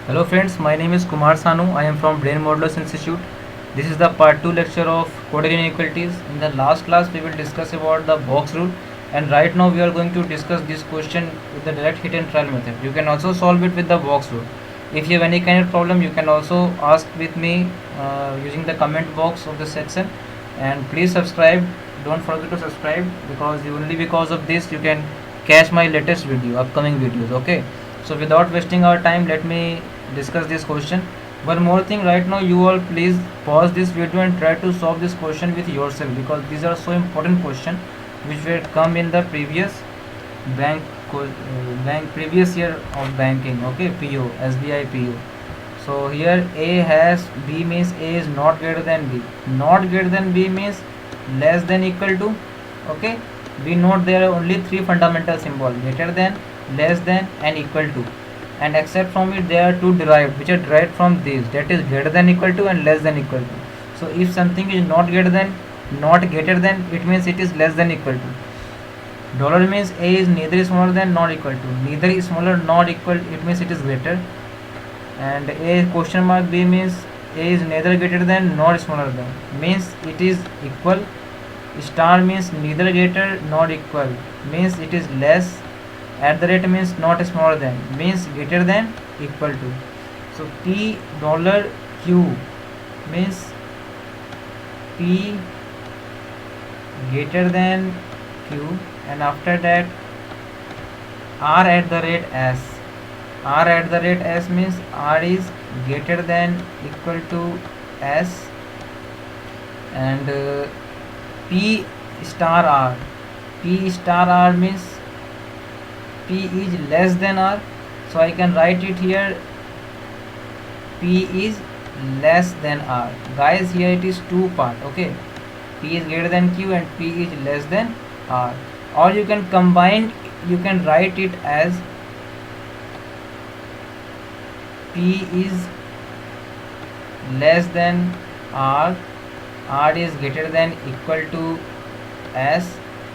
Hello friends, my name is Kumar Sanu. I am from Brain Modelers Institute. This is the part 2 lecture of coding inequalities. In the last class we will discuss about the box rule, and right now we are going to discuss this question with the direct hit and trial method. You can also solve it with the box rule. If you have any kind of problem, you can also ask with me using the comment box of the section. And please subscribe. Don't forget to subscribe, because only because of this you can catch my latest video, upcoming videos. Okay, so without wasting our time, let me discuss this question. One more thing, right now you all please pause this video and try to solve this question with yourself, because these are so important question which will come in the previous bank previous year of banking. Okay, PO, SBI PO. So here A has B means A is not greater than B. Not greater than B means less than equal to. Okay, we note there are only three fundamental symbols: greater than, less than, and equal to. And except from it, there are two derived, which are derived from these, that is greater than equal to and less than equal to. So if something is not greater than, not greater than, it means it is less than equal to. Dollar means A is neither smaller than nor equal to. Neither is smaller nor equal, it means it is greater. And A question mark B means A is neither greater than nor smaller than, means it is equal. Star means neither greater nor equal, means it is less. At the rate means not smaller than, means greater than, equal to. So P dollar Q means P greater than Q, and after that R at the rate S. R at the rate S means R is greater than equal to S, and P star R. P star R means P is less than R, so I can write it here, P is less than R. Guys, here it is two part. Okay, P is greater than Q and P is less than R. Or you can combine, you can write it as P is less than R, R is greater than equal to S,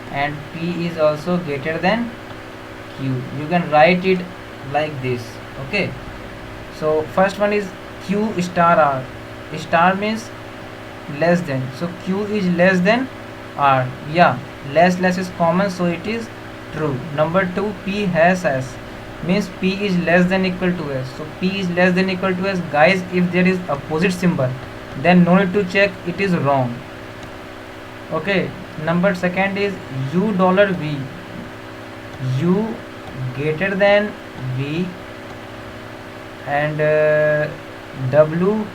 and P is also greater than Q. You can write it like this. Okay, so first one is Q star R. Star means less than, so Q is less than R. Yeah, less is common, so it is true. Number two, P has S means P is less than equal to S. So P is less than equal to S. Guys, if there is opposite symbol, then no need to check, it is wrong. Okay, number second is U dollar V. U greater than V, and W.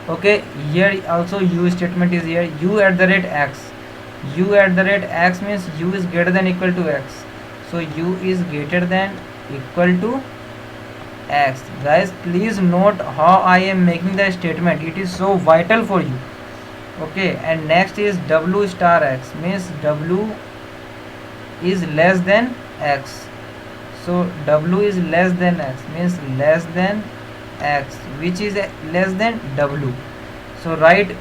Okay, here also U statement is here. U at the rate X. U at the rate X means U is greater than equal to X. So U is greater than equal to X. Guys, please note how I am making the statement. It is so vital for you. Okay, and next is W star X means W is less than X. So W is less than X means less than X, which is less than W. So write,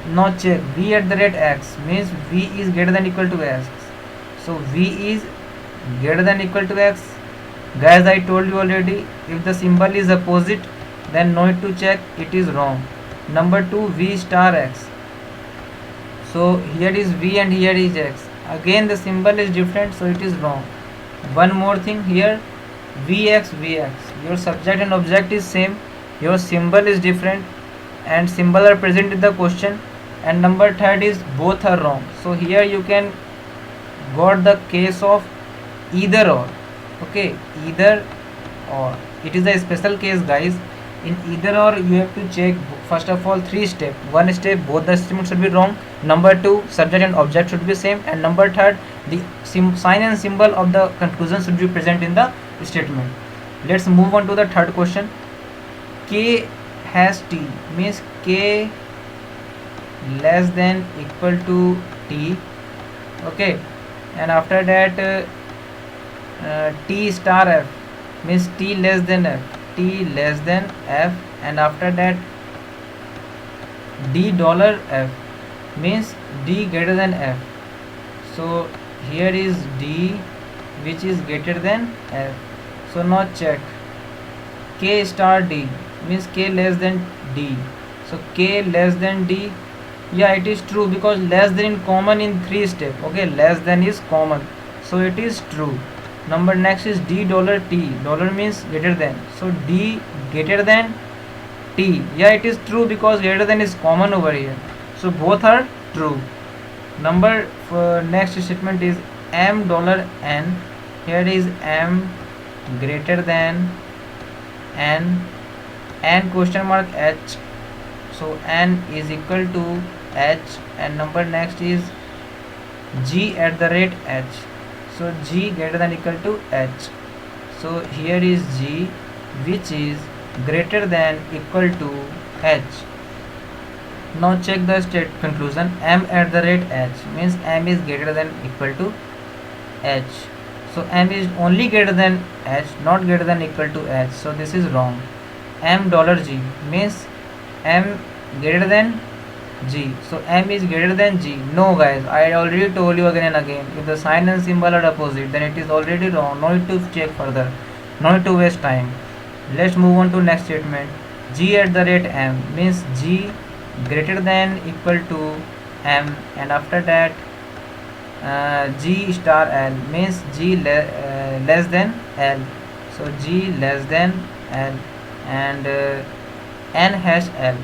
now check, V at the rate X means V is greater than equal to X. So V is greater than equal to X. Guys, I told you already, if the symbol is opposite, then no need to check, it is wrong. Number two, V star X. So here is V and here is X. Again the symbol is different, so it is wrong. One more thing here, Vx, your subject and object is same, your symbol is different, and symbol are present in the question. And number third is both are wrong. So here you can got the case of either or. Okay, either or, it is a special case, guys. In either or, you have to check first of all three steps. One step, both the statements should be wrong. Number two, subject and object should be same. And number third, the sign and symbol of the conclusion should be present in the statement. Let's move on to the third question. K has T means K less than equal to T. Okay, and after that T star F means T less than F, T less than F, and after that D dollar F means D greater than F. So here is D which is greater than F. So now check, K star D means K less than D. So K less than D, yeah, it is true because less than in common in 3 step. Okay, less than is common, so it is true. Number next is D dollar T. Dollar means greater than, so D greater than T, yeah, it is true because greater than is common over here, so both are true. Number next statement is M dollar N. Here is M greater than N, N question mark H, so N is equal to H. And number next is G at the rate H, so G greater than equal to H. So here is G which is greater than equal to H. Now check the state conclusion. M at the rate H means M is greater than equal to H. So M is only greater than H, not greater than equal to H, so this is wrong. M dollar G means M greater than G, so M is greater than G. No guys, I already told you again and again, if the sign and symbol are opposite then it is already wrong. No need to check further, no need to waste time. Let's move on to next statement. G at the rate M means G greater than equal to M, and after that G star L means G less than L, so G less than L. And N hash L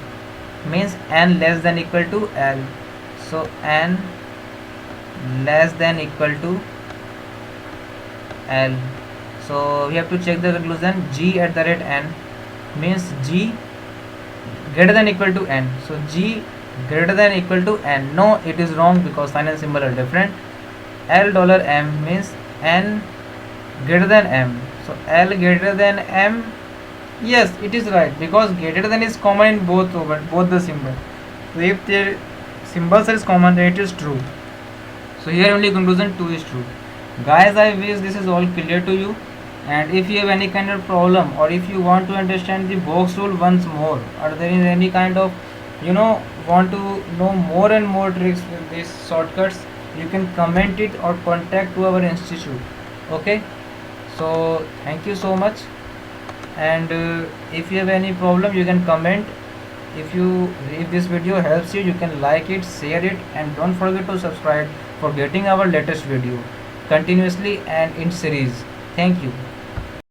means N less than equal to L, so N less than equal to L. So we have to check the conclusion. G at the rate N means G greater than equal to N, so G greater than equal to N. No, it is wrong because sign and symbol are different. L dollar M means N greater than M, so L greater than M. Yes, it is right because greater than is common in both the symbol. So if their symbols is common, then it is true. So here only conclusion 2 is true. Guys, I wish this is all clear to you. And if you have any kind of problem, or if you want to understand the box rule once more, or there is any kind of want to know more and more tricks with these shortcuts, you can comment it or contact to our institute. Okay, so thank you so much. And if you have any problem, you can comment. If this video helps you, you can like it, share it, and don't forget to subscribe for getting our latest video continuously and in series. Thank you.